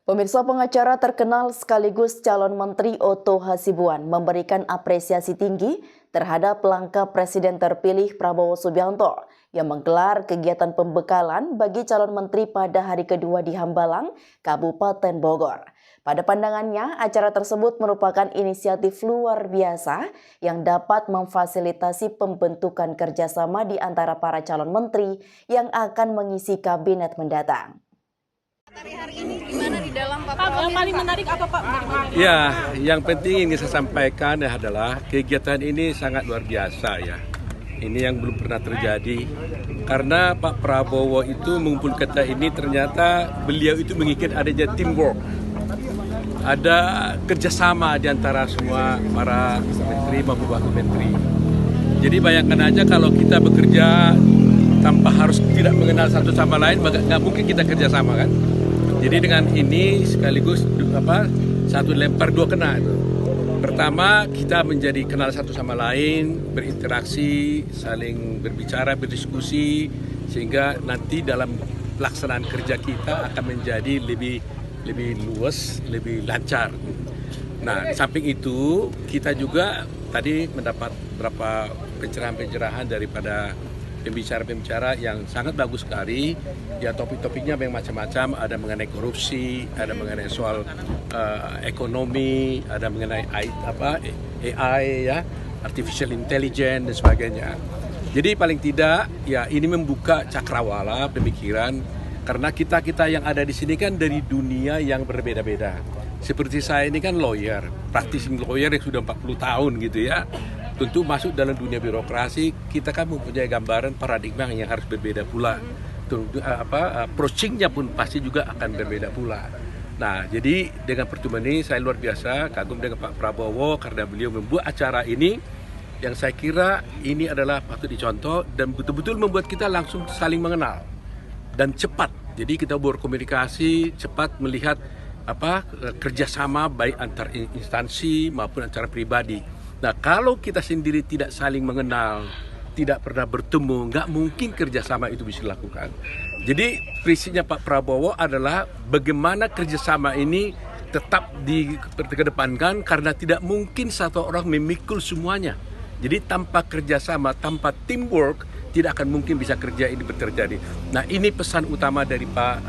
Pemirsa, pengacara terkenal sekaligus calon Menteri Otto Hasibuan memberikan apresiasi tinggi terhadap langkah Presiden terpilih Prabowo Subianto yang menggelar kegiatan pembekalan bagi calon menteri pada hari kedua di Hambalang, Kabupaten Bogor. Pada pandangannya, acara tersebut merupakan inisiatif luar biasa yang dapat memfasilitasi pembentukan kerjasama di antara para calon menteri yang akan mengisi kabinet mendatang. Hari ini gimana di dalam Pak? Yang paling menarik apa Pak? Ya, yang penting ingin saya sampaikan adalah kegiatan ini sangat luar biasa ya. Ini yang belum pernah terjadi. Karena Pak Prabowo itu mengumpul kita ini ternyata beliau itu menginginkan adanya teamwork. Ada kerjasama di antara semua para menteri maupun wakil menteri. Jadi bayangkan aja kalau kita bekerja tanpa harus tidak mengenal satu sama lain, maka nggak mungkin kita kerjasama kan. Jadi dengan ini sekaligus satu lempar dua kena itu. Pertama, kita menjadi kenal satu sama lain, berinteraksi, saling berbicara, berdiskusi, sehingga nanti dalam pelaksanaan kerja kita akan menjadi lebih luas, lebih lancar. Nah, samping itu kita juga tadi mendapat beberapa pencerahan-pencerahan daripada pembicara-pembicara yang sangat bagus sekali. Ya, topik-topiknya memang macam-macam, ada mengenai korupsi, ada mengenai soal ekonomi, ada mengenai AI ya, artificial intelligence dan sebagainya. Jadi paling tidak ya ini membuka cakrawala pemikiran karena kita yang ada di sini kan dari dunia yang berbeda-beda. Seperti saya ini kan lawyer, practicing lawyer yang sudah 40 tahun gitu ya. Tentu masuk dalam dunia birokrasi, kita kan mempunyai gambaran paradigma yang harus berbeda pula. Approaching-nya pun pasti juga akan berbeda pula. Nah, jadi dengan pertemuan ini saya luar biasa kagum dengan Pak Prabowo karena beliau membuat acara ini yang saya kira ini adalah patut dicontoh dan betul-betul membuat kita langsung saling mengenal dan cepat. Jadi kita berkomunikasi cepat melihat kerjasama baik antar instansi maupun antara pribadi. Nah, kalau kita sendiri tidak saling mengenal, tidak pernah bertemu, nggak mungkin kerjasama itu bisa dilakukan. Jadi prinsipnya Pak Prabowo adalah bagaimana kerjasama ini tetap dikedepankan karena tidak mungkin satu orang memikul semuanya. Jadi tanpa kerjasama, tanpa teamwork, tidak akan mungkin bisa kerja ini terjadi. Nah, ini pesan utama dari Pak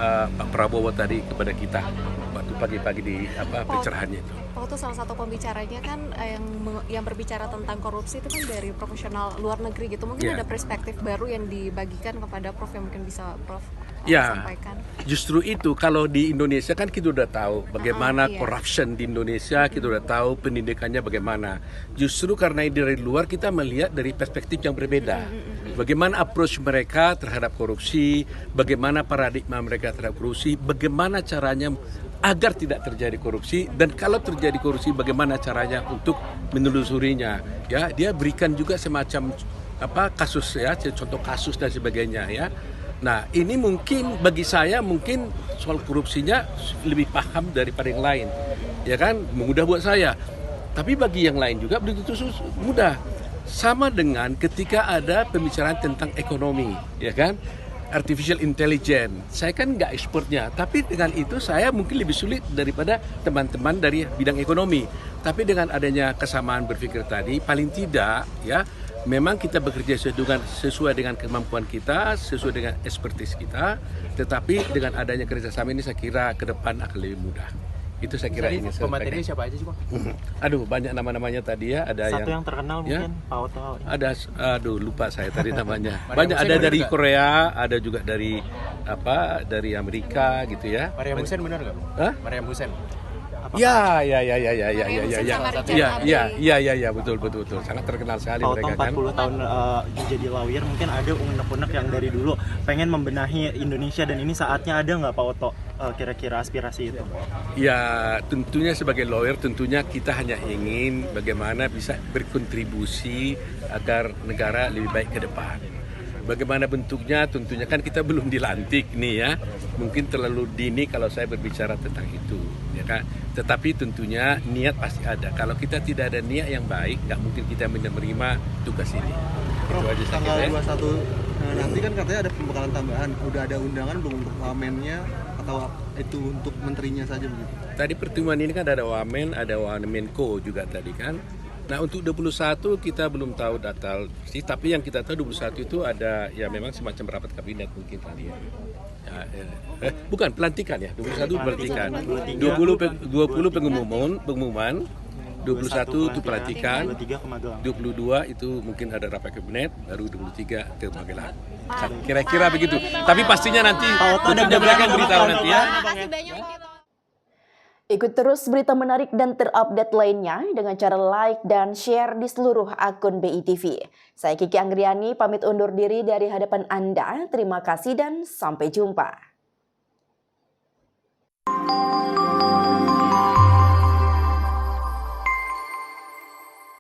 Prabowo tadi kepada kita waktu pagi-pagi di pencerahannya itu. Waktu salah satu pembicaranya kan yang berbicara tentang korupsi itu kan dari profesional luar negeri gitu. Mungkin ada perspektif baru yang dibagikan kepada Prof yang mungkin bisa Prof sampaikan. Justru itu kalau di Indonesia kan kita udah tahu bagaimana corruption di Indonesia, kita udah tahu pendidikannya bagaimana. Justru karena dari luar kita melihat dari perspektif yang berbeda. Bagaimana approach mereka terhadap korupsi, bagaimana paradigma mereka terhadap korupsi, bagaimana caranya agar tidak terjadi korupsi, dan kalau terjadi korupsi bagaimana caranya untuk menelusurinya. Ya, dia berikan juga semacam kasus ya, contoh kasus dan sebagainya ya. Nah, ini mungkin bagi saya mungkin soal korupsinya lebih paham daripada yang lain. Ya kan, mudah buat saya. Tapi bagi yang lain juga begitu mudah. Sama dengan ketika ada pembicaraan tentang ekonomi, ya kan? Artificial intelligence, saya kan nggak ekspornya, tapi dengan itu saya mungkin lebih sulit daripada teman-teman dari bidang ekonomi. Tapi dengan adanya kesamaan berpikir tadi, paling tidak ya, memang kita bekerja sesuai dengan kemampuan kita, sesuai dengan expertise kita, tetapi dengan adanya kerjasama ini saya kira ke depan akan lebih mudah. Itu saya kira ini. Pematerinya siapa aja sih Pak? Aduh, banyak nama-namanya tadi ya. Ada satu yang terkenal ya, mungkin Pak Otto. Aduh, lupa saya tadi namanya. Banyak, ada dari Korea, ada juga dari Amerika gitu ya. Maryam Hussein benar nggak? Hah? Maryam Hussein. Ya, betul, sangat terkenal sekali Pak mereka kan. 40 tahun jadi lawyer, mungkin ada unek-unek yang dari dulu pengen membenahi Indonesia dan ini saatnya ada nggak Pak Otto kira-kira aspirasi itu? Ya, tentunya sebagai lawyer tentunya kita hanya ingin bagaimana bisa berkontribusi agar negara lebih baik ke depan. Bagaimana bentuknya tentunya kan kita belum dilantik nih ya. Mungkin terlalu dini kalau saya berbicara tentang itu, ya kan. Tetapi tentunya niat pasti ada. Kalau kita tidak ada niat yang baik, nggak mungkin kita menerima tugas ini. Itu aja tanggal 21 nanti kan katanya ada pembekalan tambahan. Udah ada undangan belum untuk wamennya atau itu untuk menterinya saja begitu? Tadi pertemuan ini kan ada Wamen, ada Wamenko juga tadi kan. Nah untuk 21 kita belum tahu data sih, tapi yang kita tahu 21 itu ada ya memang semacam rapat kabinet mungkin tadi ya. Bukan pelantikan ya, 21 pelantikan. 20 pengumuman, 21 itu pelantikan, 23 ke Magelang. 22 itu mungkin ada rapat kabinet, baru 23 ke Magelang. Kira-kira begitu. Tapi pastinya nanti tentunya mereka beritahu nanti ya. Makasih banyak Pak Oto. Ikut terus berita menarik dan terupdate lainnya dengan cara like dan share di seluruh akun BITV. Saya Kiki Anggriani pamit undur diri dari hadapan Anda. Terima kasih dan sampai jumpa.